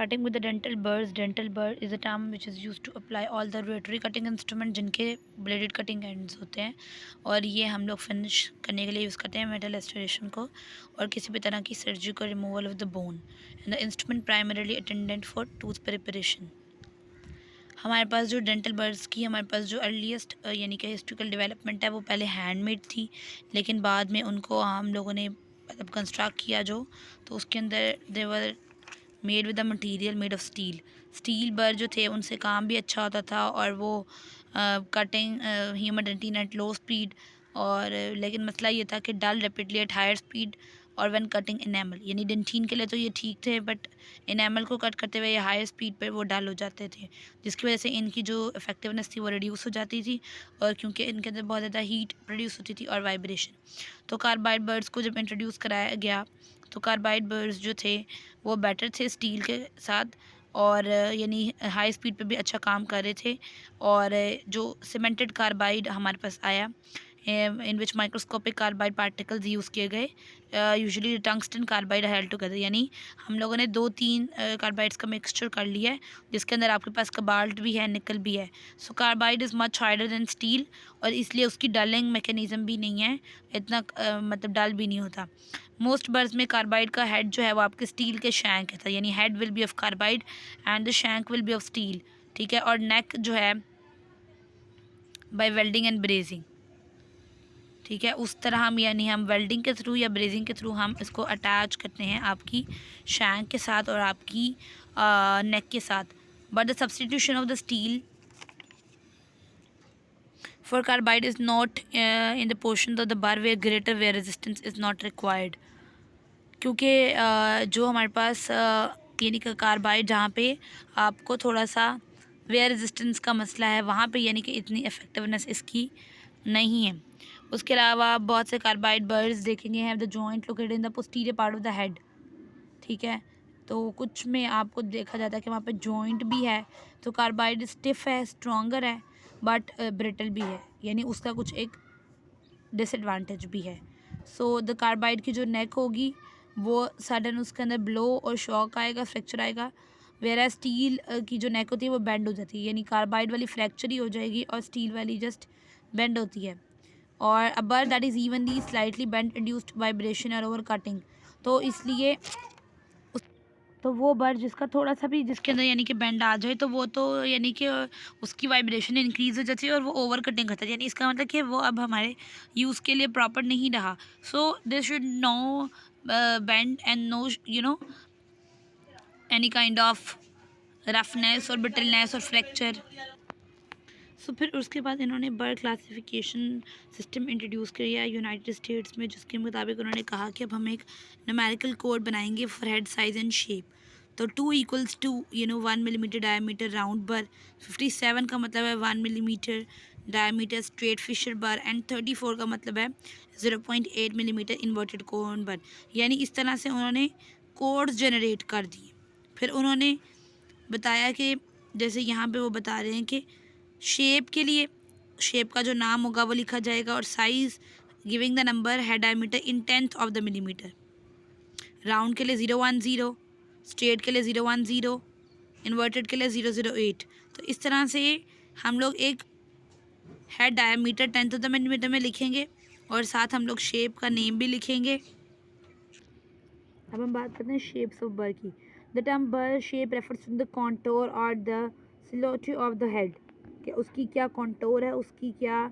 Starting with the dental burrs. Dental burr is a term which is used to apply all the rotary cutting instrument जिनके blooded cutting ends होते हैं, और ये हम लोग finish करने के लिए यूज़ करते हैं मेटल रेस्टोरेशन को और किसी भी तरह की surgical removal of the bone, and the instrument primarily attendant for tooth preparation. हमारे पास जो डेंटल बर्ड्स की हमारे पास जो अर्लीस्ट यानी कि हिस्ट्रिकल डेवलपमेंट है वो पहले हैंडमेड थी, लेकिन बाद में उनको हम लोगों ने मतलब कंस्ट्रक्ट किया जो, तो उसके अंदर they were made with the material made of steel bur जो थे उनसे काम भी अच्छा होता था, और वो cutting human dentin at low speed, और लेकिन मसला ये था कि dull rapidly at higher speed, और व्हेन कटिंग इनेमल यानी डेंटिन के लिए तो ये ठीक थे, बट इनेमल को कट करते हुए ये हायर स्पीड पर वो डल हो जाते थे, जिसकी वजह से इनकी जो इफेक्टिवनेस थी वो रिड्यूस हो जाती थी, और क्योंकि इनके अंदर बहुत ज़्यादा हीट प्रोड्यूस होती थी और वाइब्रेशन। तो कार्बाइड बर्ड्स को जब इंट्रोड्यूस कराया गया तो कार्बाइड बर्ड्स जो थे वो बेटर थे स्टील के साथ, और यानी हाई स्पीड पे भी अच्छा काम कर रहे थे। और जो सीमेंटेड कार्बाइड हमारे पास आया इन विच माइक्रोस्कोपिक कार्बाइड पार्टिकल्स यूज़ किए गए, usually tungsten carbide held together, यानी हम लोगों ने 2-3 कार्बाइड्स का मिक्सचर कर लिया है जिसके अंदर आपके पास कबाल्ट भी है, निकल भी है। So carbide is much harder than steel, और इसलिए उसकी डलिंग मैकेनिज़्म भी नहीं है, इतना मतलब डल भी नहीं होता। मोस्ट बर्ड्स में कार्बाइड का हेड जो है वो आपके स्टील के शैंक है, यानी head will be of carbide and the shank will be of steel, ठीक है। और नेक जो है बाय वेल्डिंग एंड ब्रेजिंग, ठीक है, उस तरह हम यानी हम वेल्डिंग के थ्रू या ब्रेजिंग के थ्रू हम इसको अटैच करते हैं आपकी शैंक के साथ और आपकी नेक के साथ। But the substitution of the steel for carbide is not in the portion of the bar where greater wear resistance is not required, क्योंकि जो हमारे पास यानी कि कार्बाइड जहाँ पे आपको थोड़ा सा वेयर रेजिस्टेंस का मसला है वहाँ पे यानी कि इतनी इफेक्टिवनेस इसकी नहीं है। उसके अलावा बहुत से कार्बाइड बर्ड्स देखेंगे हैं the joint located in the posterior part of the head, ठीक है। तो कुछ में आपको देखा जाता है कि वहाँ पे जॉइंट भी है, तो कार्बाइड स्टिफ है, स्ट्रॉन्गर है, बट ब्रिटल भी है, यानी उसका कुछ एक डिसएडवांटेज भी है। सो द कार्बाइड की जो नेक होगी वो सडन उसके अंदर ब्लो और शॉक आएगा, फ्रैक्चर आएगा, वेरा स्टील की जो नेक होती है वो बेंड हो जाती है, यानी कार्बाइड वाली फ्रैक्चर ही हो जाएगी और स्टील वाली जस्ट बेंड होती है। और अ बर that is evenly slightly bend induced vibration और ओवर कटिंग, तो इसलिए तो वो बर्ड जिसका थोड़ा सा भी जिसके अंदर यानी कि बेंड आ जाए तो वो तो यानी कि उसकी वाइब्रेशन इंक्रीज़ हो जाती है और वो ओवर कटिंग करता है, यानी इसका मतलब कि वो अब हमारे यूज़ के लिए प्रॉपर नहीं रहा। So this should no bend and no any kind of roughness और ब्रिटलनेस और फ्रैक्चर। सो फिर उसके बाद इन्होंने बर्ड क्लासिफिकेशन सिस्टम इंट्रोड्यूस किया यूनाइटेड स्टेट्स में, जिसके मुताबिक उन्होंने कहा कि अब हम एक न्यूमेरिकल कोड बनाएंगे for head size and shape. तो 2 equals to 1 millimetre diameter round bur, 57 का मतलब है 1 millimetre diameter straight fissure bur, and 34 का मतलब है 0.8 मिलीमीटर इन्वर्टेड कोन बर। यानी इस तरह से उन्होंने कोड्स जनरेट कर दिए। फिर उन्होंने बताया कि जैसे यहाँ पे वो बता रहे हैं कि शेप के लिए शेप का जो नाम होगा वो लिखा जाएगा, और size giving the number head diameter in 10th of the millimetre, round के लिए 010, स्ट्रेट के लिए 010, इन्वर्टेड के लिए 008। तो इस तरह से हम लोग एक head diameter 10th of the millimetre में लिखेंगे और साथ हम लोग शेप का नेम भी लिखेंगे। अब हम बात करते हैं शेप्स ऑफ बर की। The term bur shape refers to the contour और the silhouette of the head, कि उसकी क्या कॉन्टोर है, उसकी क्या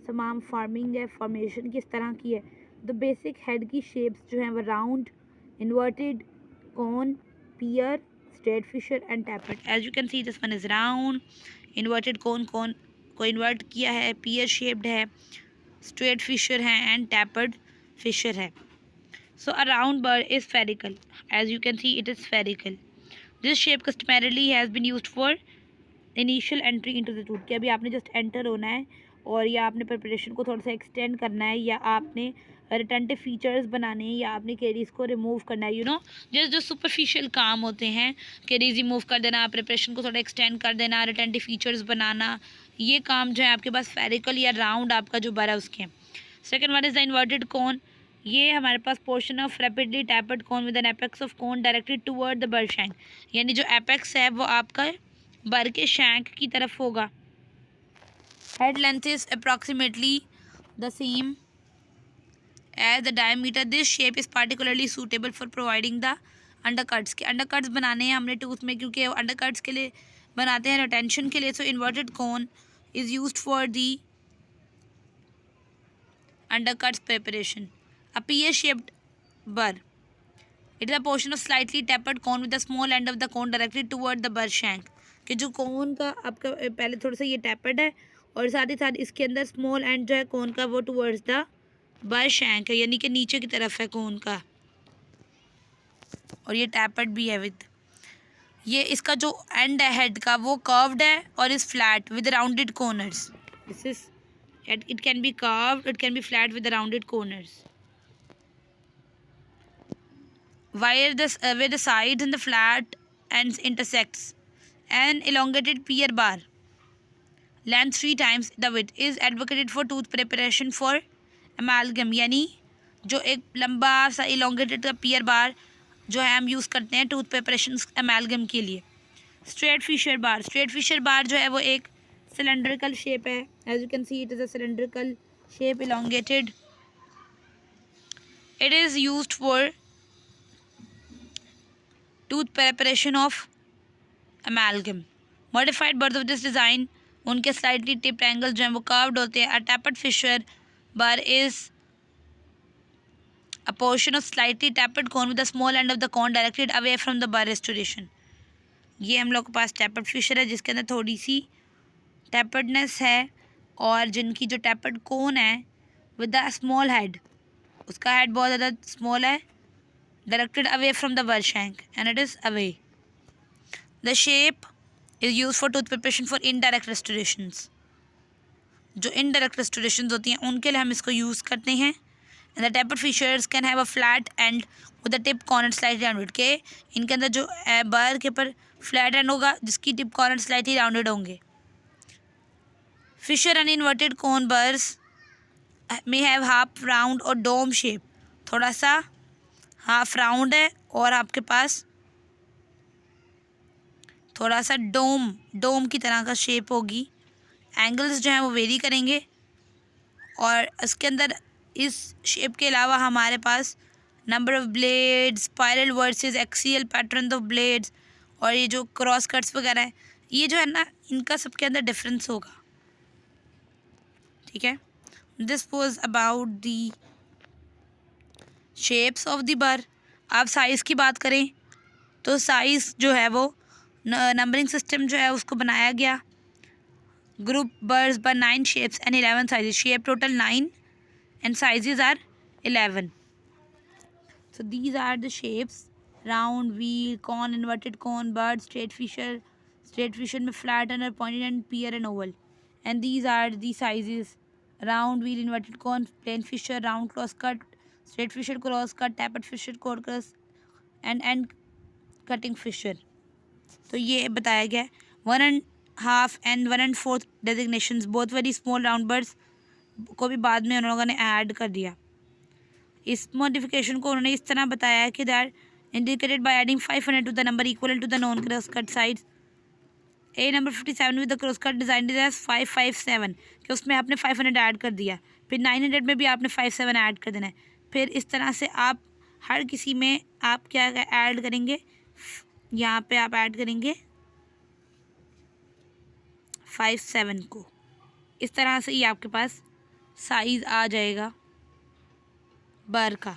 तमाम फार्मिंग है, फॉर्मेशन किस तरह की है। द बेसिक हेड की शेप्स जो हैं वो round, inverted cone, pear, straight fissure and tapered. As you can see this one is round, inverted cone को इन्वर्ट किया है, पियर शेप्ड है, स्ट्रेट फिशर है एंड टैपर्ड फिशर है। So a round bird is spherical. As you can see, it is spherical. This shape customarily has been used for initial entry into the tooth. कि अभी आपने just enter होना है और या आपने प्रिपरेशन को थोड़ा सा एक्सटेंड करना है, या आपने रिटेंटिव फीचर्स बनाने हैं, या आपने केरीज को रिमूव करना है, जस्ट जो सुपरफिशियल काम होते हैं, केरीज रिमूव कर देना, प्रिपरेशन को थोड़ा एक्सटेंड कर देना, रिटेंटिव फीचर्स बनाना, ये काम जो है आपके पास स्फेरिकल या राउंड आपका जो बर है उसके। Second one is the inverted cone. ये हमारे पास portion of rapidly tapered cone with an apex of cone directed toward the bur shank, यानी जो एपेक्स है वो आपका बर के शैंक की तरफ होगा। Head length is approximately the same as the diameter. This shape is particularly suitable for providing the undercuts के अंडरकट्स बनाने हैं हमने टूथ में, क्योंकि अंडरकट्स के लिए बनाते हैं रिटेंशन के लिए। So inverted cone is used for the undercuts preparation. A pear-shaped burr. It is a portion of slightly tapered cone with the small end of the cone directed toward the burr shank. कि जो कोन का आपका पहले थोड़ा सा ये tapered है और साथ ही साथ इसके अंदर स्मॉल एंड जो है कोन का वो टुवर्ड्स द बर शैंक है, यानी कि नीचे की तरफ है कोन का, और ये टैपर्ड भी है विद ये इसका जो एंड है हेड का वो कर्व्ड है और is flat with rounded corners. This is it can be curved, it can be flat with the rounded corners. Where the sides and the flat ends intersects, an elongated pear bar length 3 times the width is advocated for tooth preparation for amalgam. यानी जो एक लंबा सा elongated का pear bar जो है हम use करते हैं टूथ प्रिपरेशन amalgam के लिए. स्ट्रेट फिशर बार, स्ट्रेट फिशर बार जो है वो एक cylindrical shape है. As you can see, it is a cylindrical shape, elongated. It is used for tooth preparation of amalgam. Modified birds of this design, उनके slightly tipped angles जो हैं वो curved होते हैं. A tapered fissure bar is a portion of slightly tapered cone with the small end of the cone directed away from the bar restoration. ये हम लोग के पास tapered fissure है जिसके अंदर थोड़ी सी टैपर्डनेस है, और जिनकी जो टैपर्ड कोन है विद द स्मॉल हेड, उसका हेड बहुत ज़्यादा स्मॉल है, directed away from the bur shank and it is away. The shape is use for tooth preparation for indirect restorations. जो इनडायरेक्ट रेस्टोरेशंस होती हैं उनके लिए हम इसको यूज़ करते हैं. And the tapered fissures can have a flat end with the tip corner slightly rounded. के इनके अंदर जो बर के ऊपर फ्लैट एंड होगा जिसकी टिप कॉर्नर स्लाइटली राउंडेड होंगे. Fisher and inverted cone burrs may have half round or dome shape. थोड़ा सा हाफ राउंड है और आपके पास थोड़ा सा डोम की तरह का शेप होगी. एंगल्स जो हैं वो वेरी करेंगे, और इसके अंदर इस शेप के अलावा हमारे पास number of blades, spiral versus axial pattern of blades, और ये जो क्रॉस कट्स वगैरह है ये जो है ना इनका सबके अंदर डिफरेंस होगा. ठीक है. This was about the shapes of the बर. आप साइज़ की बात करें तो साइज़ जो है वो नंबरिंग सिस्टम जो है उसको बनाया गया. ग्रुप बर्ड्स पर 9 shapes and 11 sizes. Shape total 9 and sizes are 11. So these are the shapes: round, wheel, cone, inverted cone, bud, straight fissure में flat end pointed end pear and oval. And these are the sizes: round, wheel, inverted cone, plain fissure, round cross cut, straight fissure cross cut, tapered fissure code cross and cutting fissure. तो ये बताया गया है. 1.5 and 1/4 designations both very small round birds को भी बाद में उन लोगों ने ऐड कर दिया. इस मॉडिफिकेशन को उन्होंने इस तरह बताया है कि that indicated by adding 500 to the number equal to the non cross cut sides. A number 57 with the cross cut design as 557 कि उसमें आपने 500 ऐड कर दिया. फिर 900 में भी आपने 57 ऐड कर देना है. फिर इस तरह से आप हर किसी में आप क्या ऐड करेंगे, यहाँ पे आप ऐड करेंगे 57 को. इस तरह से ही आपके पास साइज़ आ जाएगा बर का.